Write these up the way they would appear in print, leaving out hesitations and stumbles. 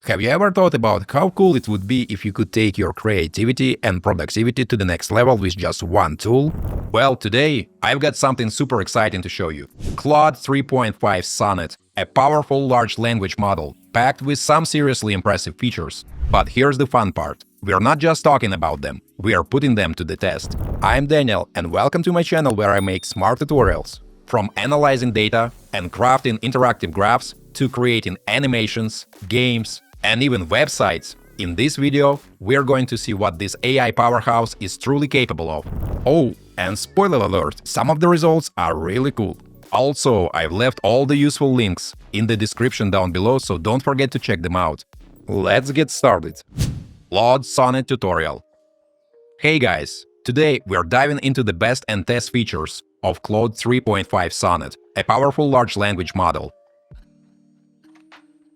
Have you ever thought about how cool it would be if you could take your creativity and productivity to the next level with just one tool? Well, today I've got something super exciting to show you. Claude 3.5 Sonnet, a powerful large language model packed with some seriously impressive features. But here's the fun part. We're not just talking about them, we are putting them to the test. I'm Daniel, and welcome to my channel where I make smart tutorials. From analyzing data and crafting interactive graphs to creating animations, games, and even websites. In this video, we're going to see what this AI powerhouse is truly capable of. Oh, and spoiler alert, some of the results are really cool. Also, I've left all the useful links in the description down below, so don't forget to check them out. Let's get started. Claude Sonnet tutorial. Hey guys, today we're diving into the best and test features of Claude 3.5 Sonnet, a powerful large language model.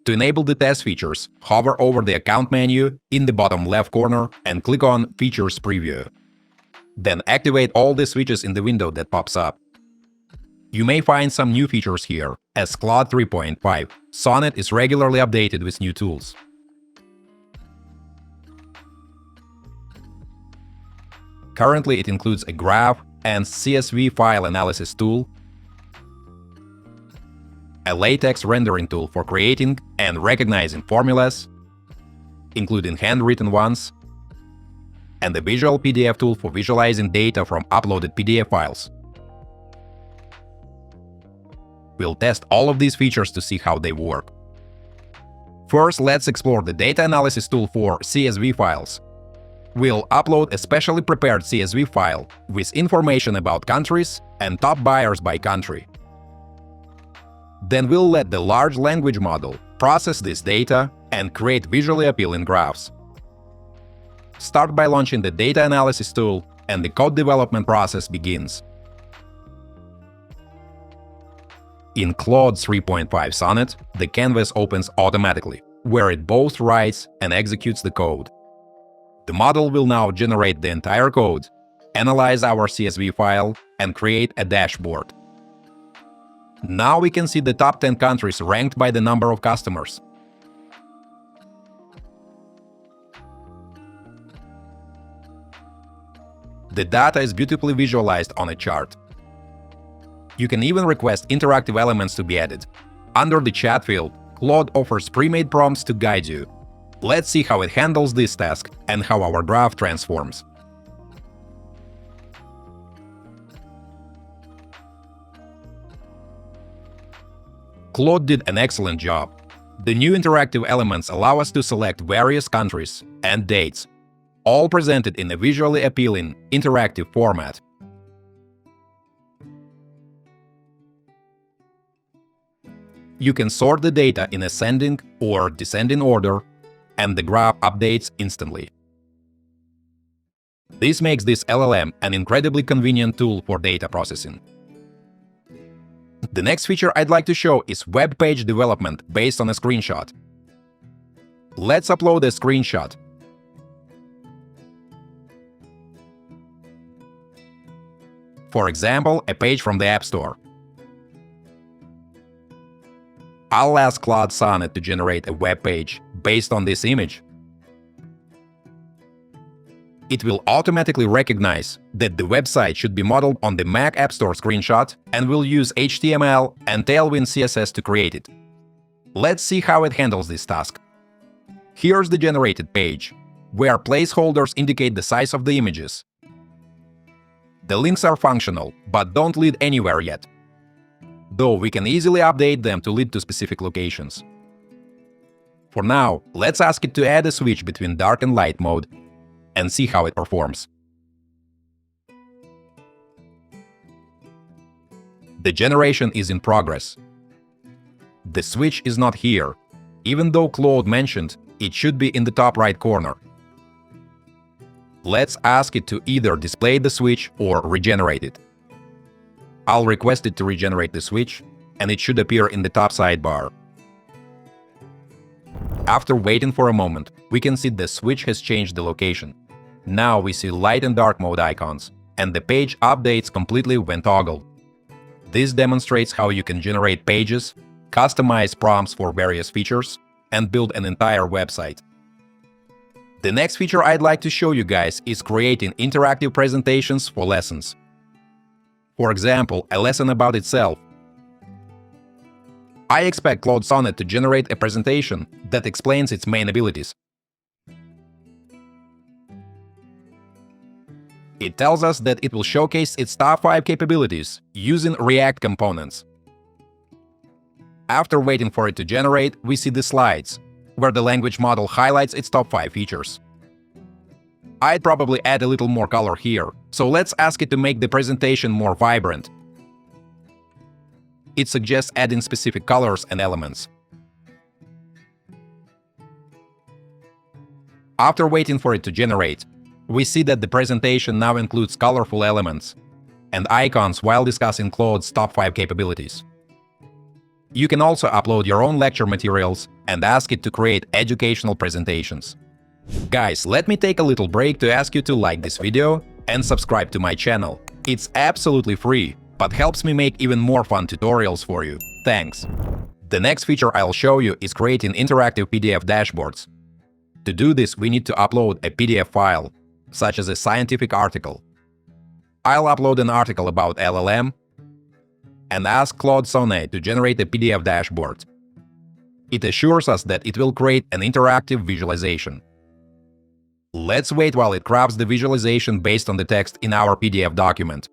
To enable the test features, hover over the account menu in the bottom left corner and click on Features Preview. Then activate all the switches in the window that pops up. You may find some new features here, as Claude 3.5 Sonnet is regularly updated with new tools. Currently, it includes a graph and CSV file analysis tool, a latex rendering tool for creating and recognizing formulas, including handwritten ones, and a visual PDF tool for visualizing data from uploaded PDF files. We'll test all of these features to see how they work. First, let's explore the data analysis tool for CSV files. We'll upload a specially prepared CSV file with information about countries and top buyers by country. Then we'll let the large language model process this data and create visually appealing graphs. Start by launching the data analysis tool, and the code development process begins. In Claude 3.5 Sonnet, the canvas opens automatically, where it both writes and executes the code. The model will now generate the entire code, analyze our CSV file, and create a dashboard. Now we can see the top 10 countries ranked by the number of customers. The data is beautifully visualized on a chart. You can even request interactive elements to be added. Under the chat field, Claude offers pre-made prompts to guide you. Let's see how it handles this task and how our graph transforms. Claude did an excellent job. The new interactive elements allow us to select various countries and dates, all presented in a visually appealing, interactive format. You can sort the data in ascending or descending order, and the graph updates instantly. This makes this LLM an incredibly convenient tool for data processing. The next feature I'd like to show is Webpage Development based on a screenshot. Let's upload a screenshot. For example, a page from the App Store. I'll ask Claude Sonnet to generate a web page based on this image. It will automatically recognize that the website should be modeled on the Mac App Store screenshot and will use HTML and Tailwind CSS to create it. Let's see how it handles this task. Here's the generated page, where placeholders indicate the size of the images. The links are functional, but don't lead anywhere yet, though we can easily update them to lead to specific locations. For now, let's ask it to add a switch between dark and light mode and see how it performs. The generation is in progress. The switch is not here, even though Claude mentioned it should be in the top right corner. Let's ask it to either display the switch or regenerate it. I'll request it to regenerate the switch, and it should appear in the top sidebar. After waiting for a moment, we can see the switch has changed the location. Now we see light and dark mode icons, and the page updates completely when toggled. This demonstrates how you can generate pages, customize prompts for various features, and build an entire website. The next feature I'd like to show you guys is creating interactive presentations for lessons. For example, a lesson about itself. I expect Claude Sonnet to generate a presentation that explains its main abilities. It tells us that it will showcase its top 5 capabilities using React components. After waiting for it to generate, we see the slides, where the language model highlights its top 5 features. I'd probably add a little more color here, so let's ask it to make the presentation more vibrant. It suggests adding specific colors and elements. After waiting for it to generate, we see that the presentation now includes colorful elements and icons while discussing Claude's top 5 capabilities. You can also upload your own lecture materials and ask it to create educational presentations. Guys, let me take a little break to ask you to like this video and subscribe to my channel. It's absolutely free, but helps me make even more fun tutorials for you. Thanks! The next feature I'll show you is creating interactive PDF dashboards. To do this, we need to upload a PDF file, such as a scientific article. I'll upload an article about LLM and ask Claude Sonnet to generate a PDF dashboard. It assures us that it will create an interactive visualization. Let's wait while it crafts the visualization based on the text in our PDF document.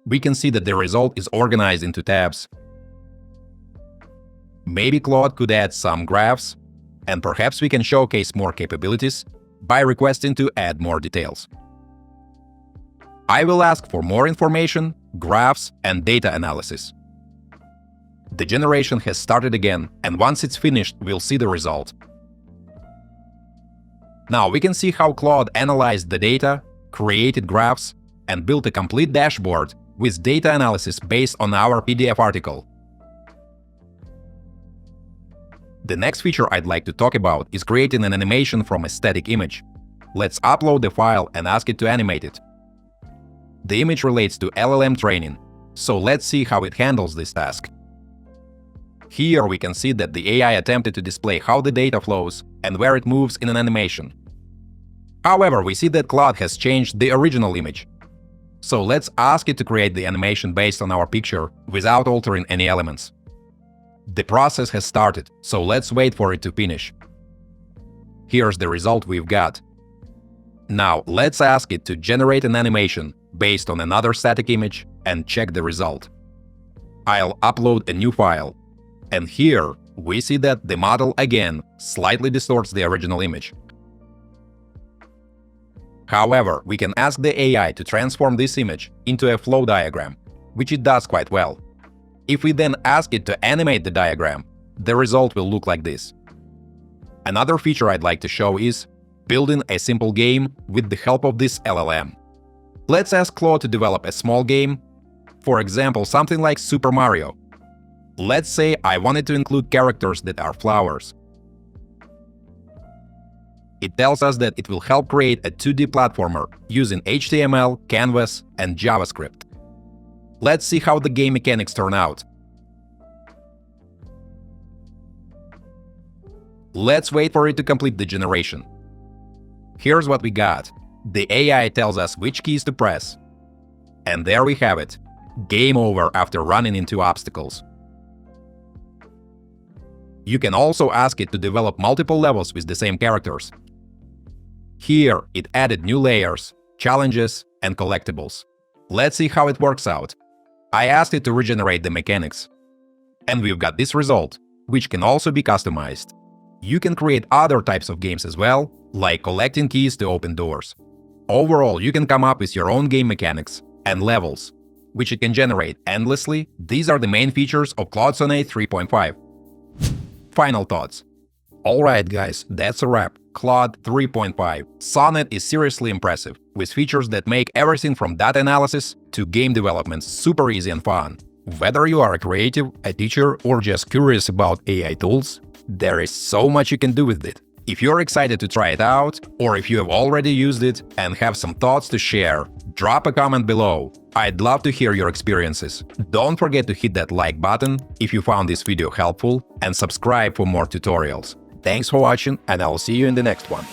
We can see that the result is organized into tabs. Maybe Claude could add some graphs, and perhaps we can showcase more capabilities by requesting to add more details. I will ask for more information, graphs, and data analysis. The generation has started again, and once it's finished, we'll see the result. Now we can see how Claude analyzed the data, created graphs, and built a complete dashboard with data analysis based on our PDF article. The next feature I'd like to talk about is creating an animation from a static image. Let's upload the file and ask it to animate it. The image relates to LLM training, so let's see how it handles this task. Here we can see that the AI attempted to display how the data flows and where it moves in an animation. However, we see that Claude has changed the original image. So let's ask it to create the animation based on our picture without altering any elements. The process has started, so let's wait for it to finish. Here's the result we've got. Now let's ask it to generate an animation based on another static image and check the result. I'll upload a new file, and here we see that the model again slightly distorts the original image. However, we can ask the AI to transform this image into a flow diagram, which it does quite well. If we then ask it to animate the diagram, the result will look like this. Another feature I'd like to show is building a simple game with the help of this LLM. Let's ask Claude to develop a small game, for example, something like Super Mario. Let's say I wanted to include characters that are flowers. It tells us that it will help create a 2D platformer using HTML, Canvas, and JavaScript. Let's see how the game mechanics turn out. Let's wait for it to complete the generation. Here's what we got. The AI tells us which keys to press. And there we have it. Game over after running into obstacles. You can also ask it to develop multiple levels with the same characters. Here, it added new layers, challenges, and collectibles. Let's see how it works out. I asked it to regenerate the mechanics. And we've got this result, which can also be customized. You can create other types of games as well, like collecting keys to open doors. Overall, you can come up with your own game mechanics and levels, which it can generate endlessly. These are the main features of Claude Sonnet 3.5. Final thoughts. Alright guys, that's a wrap. Claude 3.5. Sonnet is seriously impressive, with features that make everything from data analysis to game development super easy and fun. Whether you are a creative, a teacher, or just curious about AI tools, there is so much you can do with it. If you're excited to try it out, or if you have already used it and have some thoughts to share, Drop a comment below. I'd love to hear your experiences. Don't forget to hit that like button if you found this video helpful and subscribe for more tutorials. Thanks for watching, and I'll see you in the next one.